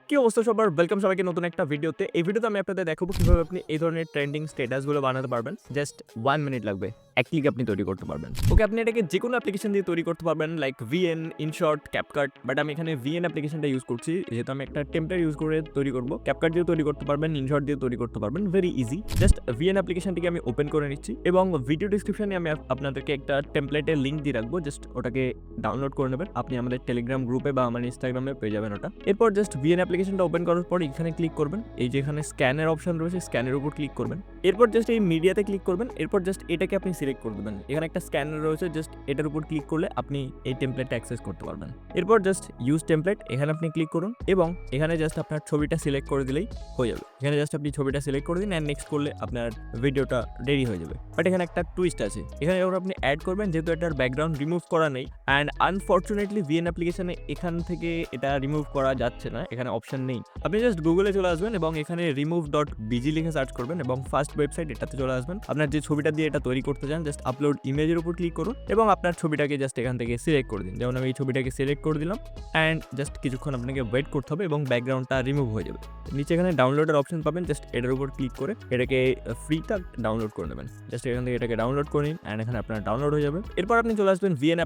কি অবস্থা সবার, ওয়েলকাম সবাইকে নতুন একটা ভিডিওতে। এই ভিডিওতে আমি আপনাদের দেখাবো কিভাবে আপনি এই ধরনের ট্রেন্ডিং স্ট্যাটাসগুলো বানাতে পারবেন। জাস্ট 1 মিনিট লাগবে, এক ক্লিক আপনি তৈরি করতে পারবেন। ওকে, আপনি এটাকে যে কোনো অ্যাপ্লিকেশন দিয়ে তৈরি করতে পারবেন, like VN, InShot, CapCut. But আমি এখানে ভিএন অ্যাপ্লিকেশনটা ইউজ করছি, যেহেতু আমি একটা টেমপ্লেট ইউজ করে তৈরি করবো। ক্যাপকাট দিয়ে তৈরি করতে পারবেন, ইনশর্ট দিয়ে তৈরি করতে পারবেন, ভেরি ইজি। জাস্ট ভিএন অ্যাপ্লিকেশনটিকে আমি ওপেন করে নিচ্ছি এবং ভিডিও ডিসক্রিপশনে আমি আপনাদেরকে একটা টেমপ্লেটের লিঙ্ক দিয়ে রাখবো। জাস্ট ওটাকে ডাউনলোড করে নেবেন। আপনি আমাদের টেলিগ্রাম গ্রুপে বা আমার ইনস্টাগ্রামে পেয়ে যাবেন ওটা। এরপর জাস্ট ভিএন অ্যাপ্লিকেশনটা ওপেন করার পর এখানে ক্লিক করবেন। এই যে এখানে স্ক্যানের অপশন রয়েছে, স্ক্যানের উপর ক্লিক করবেন। এরপর জাস্ট এই মিডিয়াতে ক্লিক করবেন। এরপর জাস্ট এটাকে আপনি সিলেক্ট করে দেবেন। এখানে একটা স্ক্যানার রয়েছে, জাস্ট এটার উপর ক্লিক করলে আপনি এই টেমপ্লেটটা অ্যাক্সেস করতে পারবেন। এরপর জাস্ট ইউজ টেমপ্লেট, এখানে আপনি ক্লিক করুন এবং এখানে জাস্ট আপনার ছবিটা সিলেক্ট করে দিলেই হয়ে যাবে। এখানে জাস্ট আপনি ছবিটা সিলেক্ট করে দিন, অ্যান্ড নেক্সট করলে আপনার ভিডিওটা রেডি হয়ে যাবে। বাট এখানে একটা টুইস্ট আছে, এখানে যখন আপনি অ্যাড করবেন, যেহেতু এটার ব্যাকগ্রাউন্ড রিমুভ করা নেই, অ্যান্ড আনফর্চুনেটলি ভিএন অ্যাপ্লিকেশনে এখান থেকে এটা রিমুভ করা যাচ্ছে না, এখানে অপশন নেই। আপনি জাস্ট গুগলে চলে আসবেন এবং এখানে remove.bg লিখে সার্চ করবেন এবং ফার্স্ট ওয়েবসাইট এটাতে চলে আসবেন। আপনার যে ছবিটা দিয়ে এটা তৈরি করতে চান, জাস্ট আপলোড ইমেজের উপর ক্লিক করুন এবং আপনার ছবিটাকে জাস্ট এখান থেকে সিলেক্ট করে দিন। যেমন আমি এই ছবিটাকে সিলেক্ট করে দিলাম, অ্যান্ড জাস্ট কিছুক্ষণ আপনাকে ওয়েট করতে হবে এবং ব্যাকগ্রাউন্ডটা রিমুভ হয়ে যাবে। নিচে এখানে ডাউনলোডের অপশন পাবেন, জাস্ট এটার উপর ক্লিক করে এটাকে ফ্রিটা ডাউনলোড করে নেবেন। জাস্ট এখান থেকে এটাকে ডাউনলোড করে নিন, অ্যান্ড এখানে আপনার ডাউনলোড হয়ে যাবে। এরপর আপনি চলে আসবেন ভিএন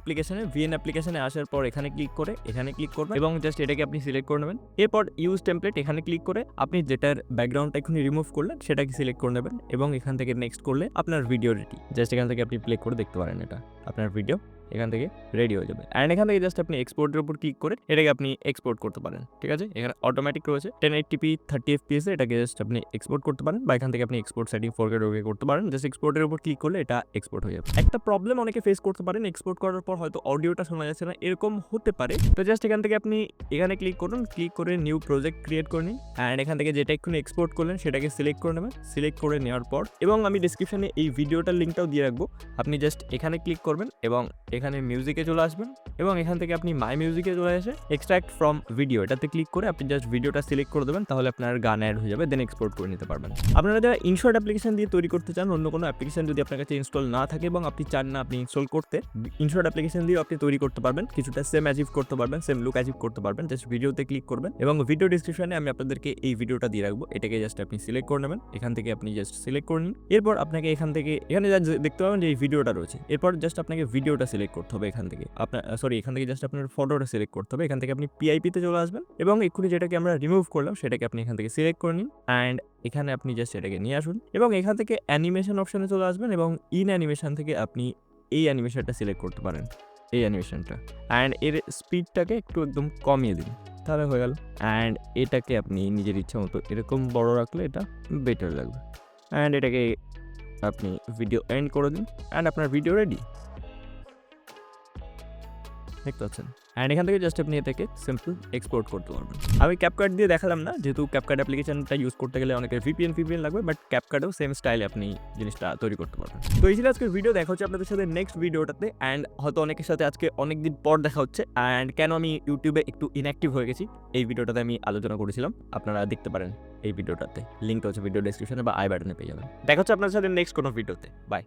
অ্যাপ্লিকেশনে আসার পর এখানে ক্লিক করে এখানে ক্লিক করবেন এবং জাস্ট এটাকে আপনি সিলেক্ট করে নেবেন। এরপর ইউজ টেমপ্লেট, এখানে ক্লিক করে আপনি যেটার ব্যাকগ্রাউন্ডটা এখনই রিমুভ করলেন সেটাকে সিলেক্ট করে নেবেন এবং এখান থেকে নেক্সট করলে আপনার ভিডিও রেডি। জাস্ট এখান থেকে আপনি প্লে করে দেখতে পারেন, এটা আপনার ভিডিও এখান থেকে রেডি হয়ে যাবে। অ্যান্ড এখান থেকে জাস্ট আপনি এক্সপোর্টের উপর ক্লিক করে এটাকে আপনি এক্সপোর্ট করতে পারেন। ঠিক আছে, এখানে অটোমেটিক রয়েছে 1080p 30 fps এটাকে জাস্ট আপনি এক্সপোর্ট করতে পারেন, বা এখান থেকে আপনি এক্সপোর্ট সেটিং 4K করতে পারেন। জাস্ট এক্সপোর্টের উপর ক্লিক করলে এটা এক্সপোর্ট হয়ে যাবে। একটা প্রবলেম অনেকে ফেস করতে পারেন, এক্সপোর্ট করার পর হয়তো অডিওটা শোনা যাচ্ছে না, এরকম হতে পারে। তো জাস্ট এখান থেকে আপনি এখানে ক্লিক করুন, ক্লিক করে নিউ প্রজেক্ট ক্রিয়েট করে নিন, অ্যান্ড এখান থেকে যেটা এক্ষুনি এক্সপোর্ট করলেন সেটাকে সিলেক্ট করে নেবেন। সিলেক্ট করে নেওয়ার পর, এবং আমি ডিসক্রিপশনে এই ভিডিওটার লিঙ্কটাও দিয়ে রাখবো, আপনি জাস্ট এখানে ক্লিক করবেন এবং এখানে মিউজিকে চলে আসবেন এবং এখান থেকে আপনি মাই মিউজিকে চলে এসে এক্সট্রাক্ট ফ্রম ভিডিও এটাতে ক্লিক করে আপনি জাস্ট ভিডিওটা সিলেক্ট করে দেবেন, তাহলে আপনার গান অ্যাড হয়ে যাবে, দেন এক্সপোর্ট করে নিতে পারবেন। আপনারা যারা ইনশর্ট অ্যাপ্লিকেশন দিয়ে তৈরি করতে চান, অন্য কোনো অ্যাপ্লিকেশন যদি আপনার কাছে ইনস্টল না থাকে এবং আপনি চান না আপনি ইনস্টল করতে, ইনশর্ট অ্যাপ্লিকেশন দিয়ে আপনি তৈরি করতে পারবেন, কিছুটা সেম অ্যাচিভ করতে পারবেন, সেম লুক অ্যাচিভ করতে পারবেন। জাস্ট ভিডিওতে ক্লিক করবেন এবং ভিডিও ডিসক্রিপশনে আমি আপনাদেরকে এই ভিডিওটা দিয়ে রাখবো, এটাকে জাস্ট আপনি সিলেক্ট করে নেবেন। এখান থেকে আপনি জাস্ট সিলেক্ট করে নিন। এরপর আপনাকে এখানে দেখতে পাবেন যে এই ভিডিওটা রয়েছে। এরপর জাস্ট আপনাকে ভিডিওটা সিলেক্ট করতে হবে, এখান থেকে এখান থেকে জাস্ট আপনার ফটোটা সিলেক্ট করতে হবে। এখান থেকে আপনি পিআইপিতে চলে আসবেন এবং এক্ষুনি যেটাকে আমরা রিমুভ করলাম সেটাকে আপনি এখান থেকে সিলেক্ট করে নিন, অ্যান্ড এখানে আপনি জাস্ট এটাকে নিয়ে আসুন এবং এখান থেকে অ্যানিমেশন অপশনে চলে আসবেন এবং ইন অ্যানিমেশন থেকে আপনি এই অ্যানিমেশনটা সিলেক্ট করতে পারেন, এই অ্যানিমেশনটা, অ্যান্ড এর স্পিডটাকে একটু একদম কমিয়ে দিন, তাহলে হয়ে গেল। অ্যান্ড এটাকে আপনি নিজের ইচ্ছা মতো এরকম বড় রাখলে এটা বেটার লাগবে, অ্যান্ড এটাকে আপনি ভিডিও এন্ড করে দিন, অ্যান্ড আপনার ভিডিও রেডি, দেখতে পাচ্ছেন। অ্যান্ড এখান থেকে জাস্ট আপনি এটাকে সিম্পল এক্সপোর্ট করতে পারবেন। আমি ক্যাপকাট দিয়ে দেখালাম না, যেহেতু ক্যাপকাট অ্যাপ্লিকেশনটা ইউজ করতে গেলে অনেকের ভিপিএন লাগবে, বাট ক্যাপকাটেও সেম স্টাইলে আপনি জিনিসটা তৈরি করতে পারবেন। তো এই ছিল আজকের ভিডিও, দেখা হচ্ছে আপনাদের সাথে নেক্সট ভিডিওটাতে। অ্যান্ড হয়তো অনেকের সাথে আজকে অনেকদিন পর দেখা হচ্ছে, অ্যান্ড কেন আমি ইউটিউবে একটু ইনঅ্যাক্টিভ হয়ে গেছি এই ভিডিওটাতে আমি আলোচনা করেছিলাম, আপনারা দেখতে পারেন এই ভিডিওটাতে। লিঙ্কটা হচ্ছে ভিডিও ডেসক্রিপশনে বা আই বাটনে পেয়ে যাবেন। দেখা হচ্ছে আপনাদের সাথে নেক্সট কোনো ভিডিওতে। বাই।